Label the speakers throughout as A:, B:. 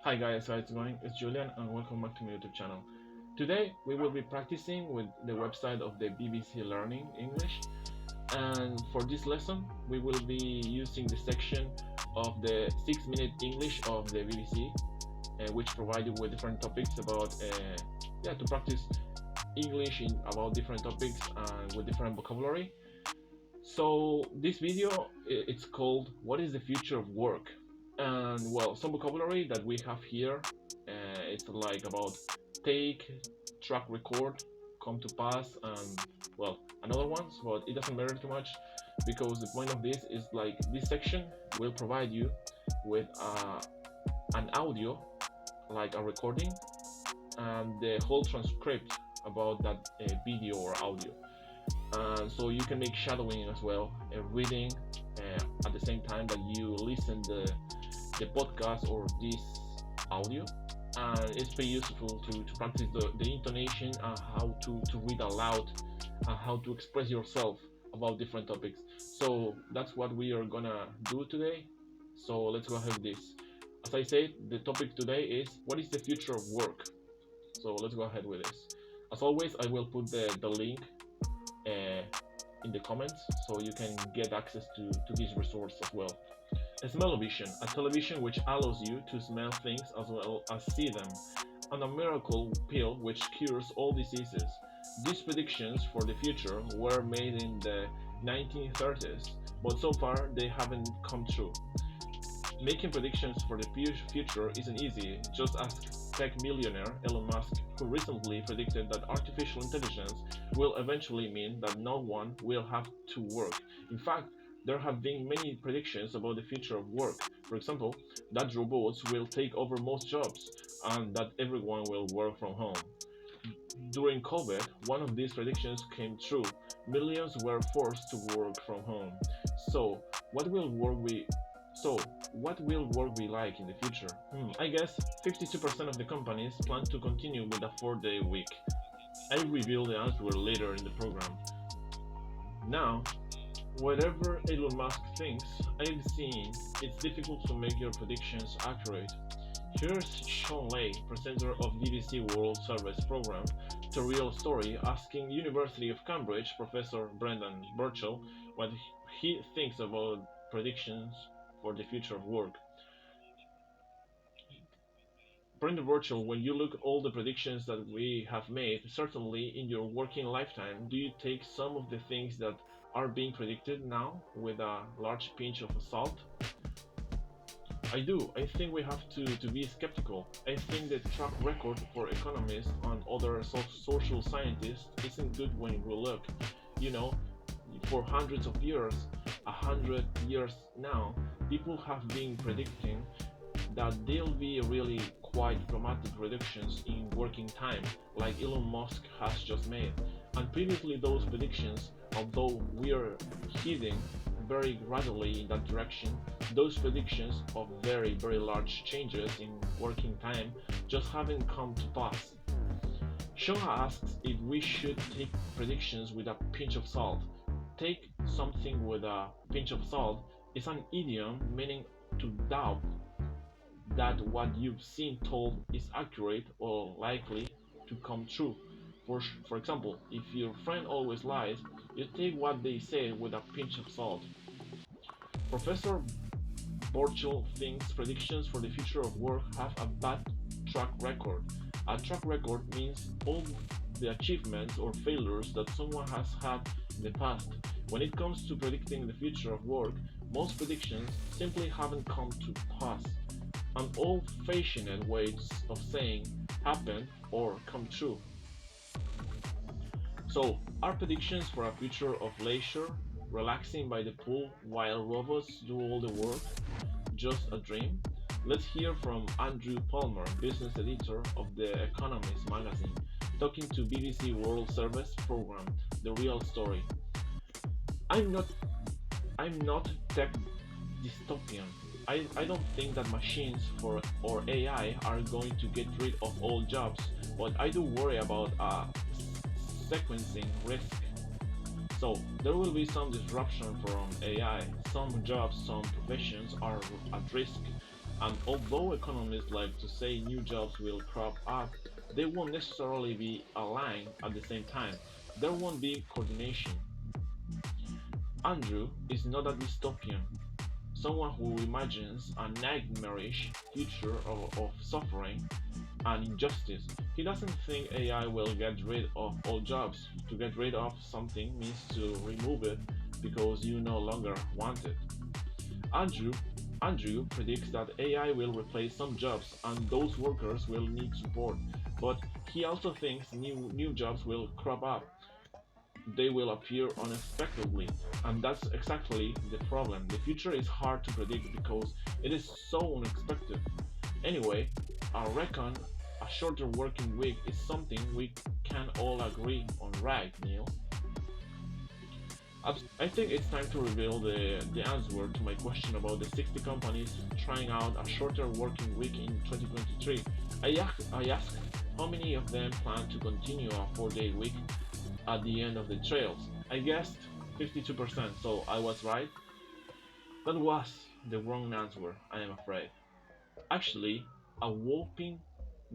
A: Hi guys, how it's going? It's Julian and welcome back to my YouTube channel. Today we will be practicing with the website of the BBC Learning English, and for this lesson we will be using the section of the 6-minute English of the BBC, which provide you with different topics about to practice English in about different topics and with different vocabulary. So this video it's called "What is the future of work?" And well, some vocabulary that we have here, it's like about take, track record, come to pass, and well, another ones, but it doesn't matter too much because the point of this is like this section will provide you with an audio, like a recording, and the whole transcript about that video or audio. And so you can make shadowing as well, reading at the same time that you listen the podcast or this audio, and it's very useful to practice the intonation and how to read aloud and how to express yourself about different topics. So that's what we are gonna do today. So let's go ahead with this. As I said, the topic today is what is the future of work. So let's go ahead with this. As always, I will put the link in the comments so you can get access to this resource as well. Smell-o-vision, a television which allows you to smell things as well as see them, and a miracle pill which cures all diseases. These predictions for the future were made in the 1930s, but so far they haven't come true. Making predictions for the future isn't easy. Just ask tech millionaire Elon Musk, who recently predicted that artificial intelligence will eventually mean that no one will have to work. In fact, there have been many predictions about the future of work. For example, that robots will take over most jobs and that everyone will work from home. During COVID, one of these predictions came true. Millions were forced to work from home. So, what will work be like in the future? I guess 52% of the companies plan to continue with a 4-day week. I'll reveal the answer later in the program. Now, whatever Elon Musk thinks, I've seen it's difficult to make your predictions accurate. Here's Sean Lay, presenter of BBC World Service Program, to Real Story, asking University of Cambridge Professor Brendan Burchell what he thinks about predictions for the future of work. Brendan Burchell, when you look all the predictions that we have made, certainly in your working lifetime, do you take some of the things that are being predicted now with a large pinch of salt? I do. I think we have to be skeptical. I think the track record for economists and other social scientists isn't good when we look. You know, for hundreds of years, 100 years now, people have been predicting that there'll be really quite dramatic reductions in working time, like Elon Musk has just made. And previously those predictions, although we are heading very gradually in that direction, those predictions of very large changes in working time just haven't come to pass. Sean asks if we should take predictions with a pinch of salt. Take something with a pinch of salt is an idiom meaning to doubt that what you've seen told is accurate or likely to come true. For example, if your friend always lies, you take what they say with a pinch of salt. Professor Borchel thinks predictions for the future of work have a bad track record. A track record means all the achievements or failures that someone has had in the past. When it comes to predicting the future of work, most predictions simply haven't come to pass. An old-fashioned way of saying happen or come true. So, are predictions for a future of leisure, relaxing by the pool while robots do all the work, just a dream? Let's hear from Andrew Palmer, business editor of The Economist magazine, talking to BBC World Service Program, The Real Story. I'm not tech dystopian. I don't think that machines or AI are going to get rid of all jobs, but I do worry about a sequencing risk. So there will be some disruption from AI. Some jobs, some professions are at risk, And although economists like to say new jobs will crop up, they won't necessarily be aligned at the same time. There won't be coordination. Andrew is not a dystopian, someone who imagines a nightmarish future of suffering and injustice. He doesn't think AI will get rid of all jobs. To get rid of something means to remove it because you no longer want it. Andrew Andrew predicts that AI will replace some jobs and those workers will need support, but he also thinks new jobs will crop up. They will appear unexpectedly, and that's exactly the problem. The future is hard to predict because it is so unexpected. Anyway, I reckon a shorter working week is something we can all agree on, right, Neil? I think it's time to reveal the answer to my question about the 60 companies trying out a shorter working week in 2023. I asked how many of them plan to continue a 4-day week at the end of the trails. I guessed 52%, so I was right. That was the wrong answer, I am afraid. Actually, a whopping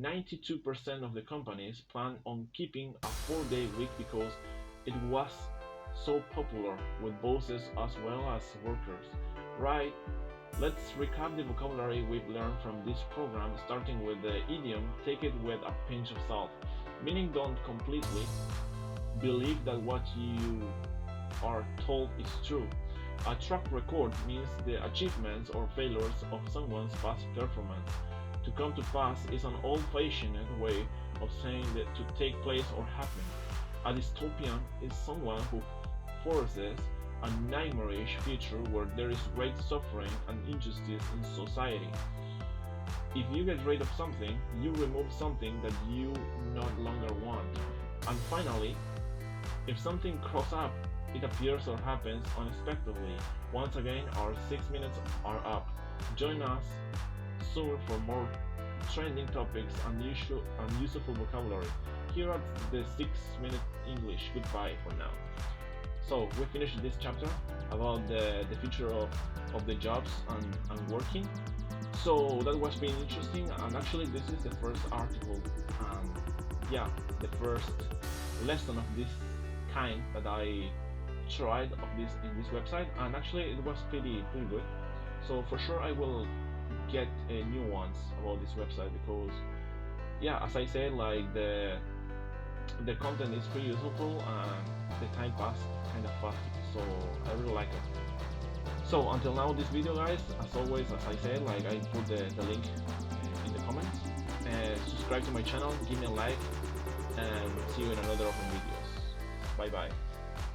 A: 92% of the companies plan on keeping a 4-day week because it was so popular with bosses as well as workers. Right, let's recap the vocabulary we've learned from this program, starting with the idiom take it with a pinch of salt, meaning don't completely believe that what you are told is true. A track record means the achievements or failures of someone's past performance. To come to pass is an old-fashioned way of saying that to take place or happen. A dystopian is someone who forces a nightmarish future where there is great suffering and injustice in society. If you get rid of something, you remove something that you no longer want. And finally, if something crops up, it appears or happens unexpectedly. Once again, our 6 minutes are up. Join us soon for more trending topics and useful vocabulary. Here at the 6-minute English. Goodbye for now. So we finished this chapter about the future of the jobs and working. So that was being interesting, and actually this is the first article and yeah, the first lesson of this kind that I tried of this in this website, and actually it was pretty good. So for sure I will get new ones about this website because yeah, as I said, like the content is pretty useful and the time passed kind of fast, so I really like it. So until now, this video, guys, as always, as I said, like I put the link in the comments. Subscribe to my channel, give me a like, and see you in another of my videos. Bye bye.